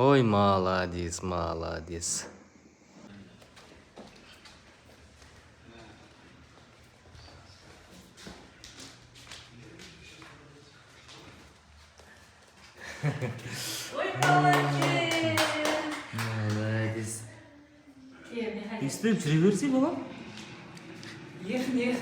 Ой, молодец, молодец. Ой, молодець! Молодец. Є, нехай. Üstüm çevir versin bana. Їх не